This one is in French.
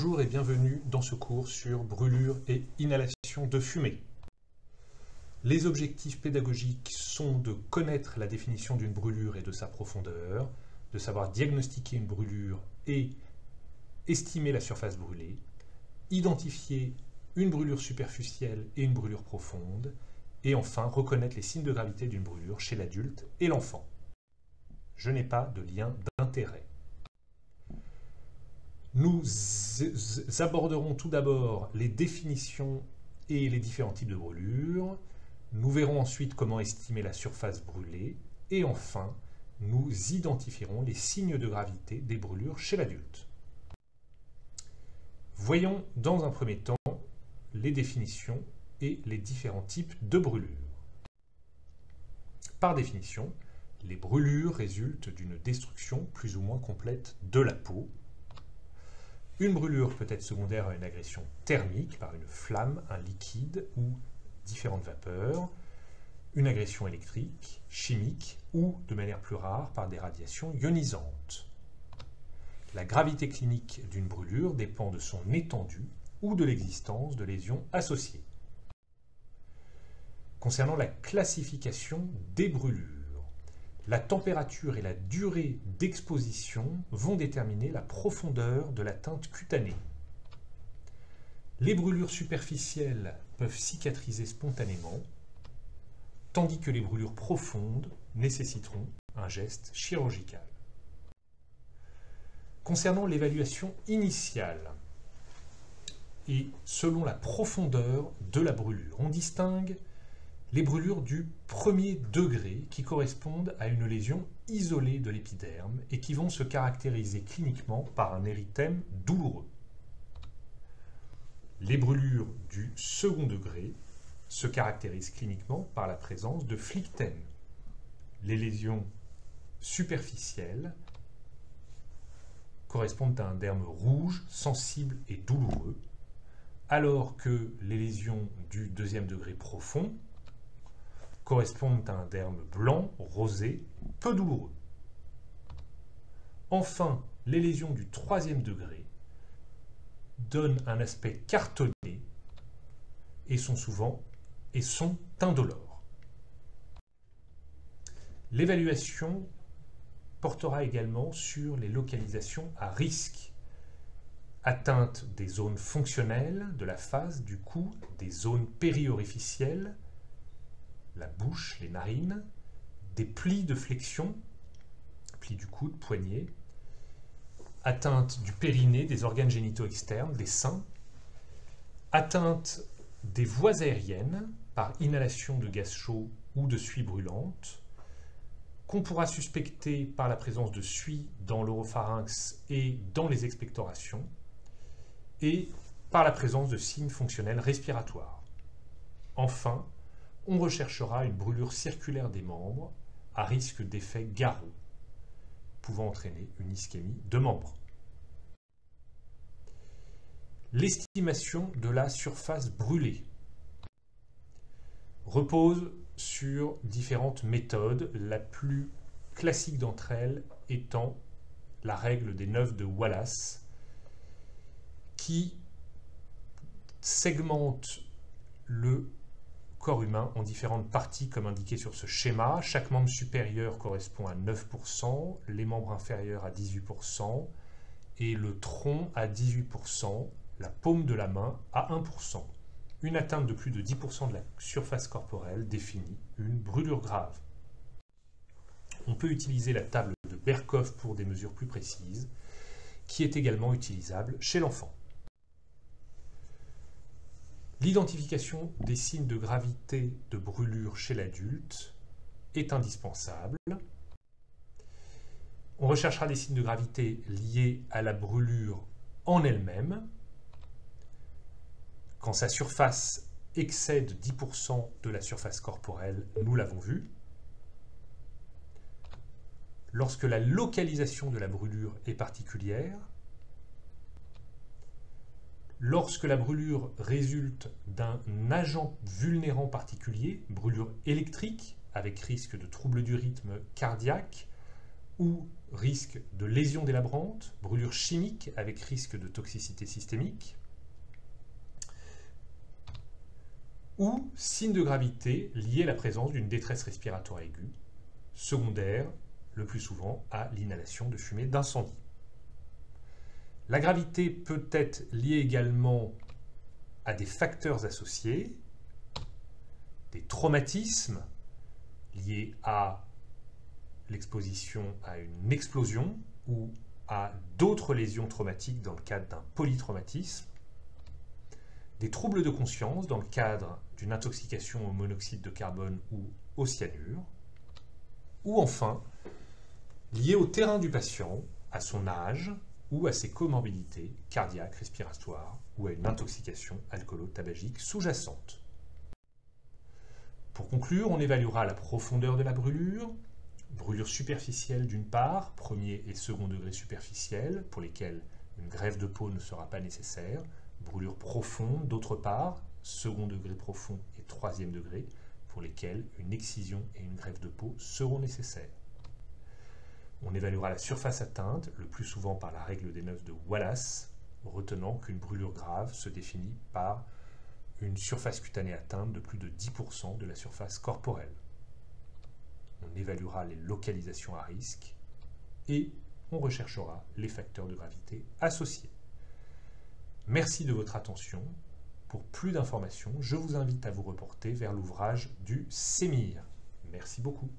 Bonjour et bienvenue dans ce cours sur brûlure et inhalation de fumée. Les objectifs pédagogiques sont de connaître la définition d'une brûlure et de sa profondeur, de savoir diagnostiquer une brûlure et estimer la surface brûlée, identifier une brûlure superficielle et une brûlure profonde, et enfin reconnaître les signes de gravité d'une brûlure chez l'adulte et l'enfant. Je n'ai pas de lien d'intérêt. Nous aborderons tout d'abord les définitions et les différents types de brûlures. Nous verrons ensuite comment estimer la surface brûlée. Et enfin, nous identifierons les signes de gravité des brûlures chez l'adulte. Voyons dans un premier temps les définitions et les différents types de brûlures. Par définition, les brûlures résultent d'une destruction plus ou moins complète de la peau. Une brûlure peut être secondaire à une agression thermique par une flamme, un liquide ou différentes vapeurs, une agression électrique, chimique ou, de manière plus rare, par des radiations ionisantes. La gravité clinique d'une brûlure dépend de son étendue ou de l'existence de lésions associées. Concernant la classification des brûlures, la température et la durée d'exposition vont déterminer la profondeur de l'atteinte cutanée. Les brûlures superficielles peuvent cicatriser spontanément, tandis que les brûlures profondes nécessiteront un geste chirurgical. Concernant l'évaluation initiale, et selon la profondeur de la brûlure, on distingue les brûlures du premier degré qui correspondent à une lésion isolée de l'épiderme et qui vont se caractériser cliniquement par un érythème douloureux. Les brûlures du second degré se caractérisent cliniquement par la présence de phlictène. Les lésions superficielles correspondent à un derme rouge, sensible et douloureux, alors que les lésions du deuxième degré profond correspondent à un derme blanc, rosé, peu douloureux. Enfin, les lésions du troisième degré donnent un aspect cartonné et sont indolores. L'évaluation portera également sur les localisations à risque, atteinte des zones fonctionnelles de la face, du cou, des zones périorificielles, la bouche, les narines, des plis de flexion, plis du coude, poignet, atteinte du périnée, des organes génitaux externes, des seins, atteinte des voies aériennes par inhalation de gaz chaud ou de suie brûlante, qu'on pourra suspecter par la présence de suie dans l'oropharynx et dans les expectorations, et par la présence de signes fonctionnels respiratoires. Enfin, on recherchera une brûlure circulaire des membres à risque d'effet garrot, pouvant entraîner une ischémie de membres. L'estimation de la surface brûlée repose sur différentes méthodes, la plus classique d'entre elles étant la règle des 9 de Wallace, qui segmente le corps humain en différentes parties comme indiqué sur ce schéma. Chaque membre supérieur correspond à 9%, les membres inférieurs à 18% et le tronc à 18%, la paume de la main à 1%. Une atteinte de plus de 10% de la surface corporelle définit une brûlure grave. On peut utiliser la table de Berkoff pour des mesures plus précises, qui est également utilisable chez l'enfant. L'identification des signes de gravité de brûlure chez l'adulte est indispensable. On recherchera des signes de gravité liés à la brûlure en elle-même. Quand sa surface excède 10% de la surface corporelle, nous l'avons vu. Lorsque la localisation de la brûlure est particulière, lorsque la brûlure résulte d'un agent vulnérant particulier, brûlure électrique avec risque de troubles du rythme cardiaque ou risque de lésion délabrante, brûlure chimique avec risque de toxicité systémique, ou signe de gravité lié à la présence d'une détresse respiratoire aiguë, secondaire le plus souvent à l'inhalation de fumée d'incendie. La gravité peut être liée également à des facteurs associés, des traumatismes liés à l'exposition à une explosion ou à d'autres lésions traumatiques dans le cadre d'un polytraumatisme, des troubles de conscience dans le cadre d'une intoxication au monoxyde de carbone ou au cyanure, ou enfin liés au terrain du patient, à son âge ou à ses comorbidités cardiaques, respiratoires ou à une intoxication alcoolo-tabagique sous-jacente. Pour conclure, on évaluera la profondeur de la brûlure superficielle d'une part, premier et second degré superficiel, pour lesquels une greffe de peau ne sera pas nécessaire, brûlure profonde d'autre part, second degré profond et troisième degré, pour lesquels une excision et une greffe de peau seront nécessaires. On évaluera la surface atteinte, le plus souvent par la règle des 9 de Wallace, retenant qu'une brûlure grave se définit par une surface cutanée atteinte de plus de 10% de la surface corporelle. On évaluera les localisations à risque et on recherchera les facteurs de gravité associés. Merci de votre attention. Pour plus d'informations, je vous invite à vous reporter vers l'ouvrage du CEMIR. Merci beaucoup.